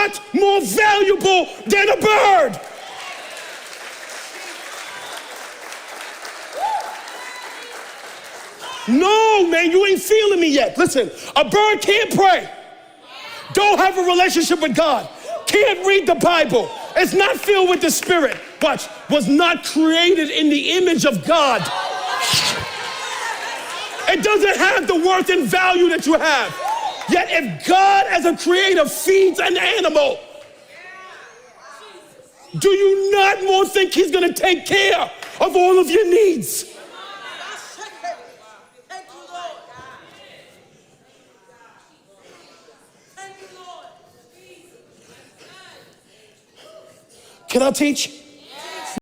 not more valuable than a bird. No, man, you ain't feeling me yet. Listen, a bird can't pray, don't have a relationship with God, can't read the Bible, it's not filled with the Spirit. Watch, was not created in the image of God. It doesn't have the worth and value that you have. Yet if God as a creator feeds an animal, do you not more think he's gonna take care of all of your needs? Can I teach?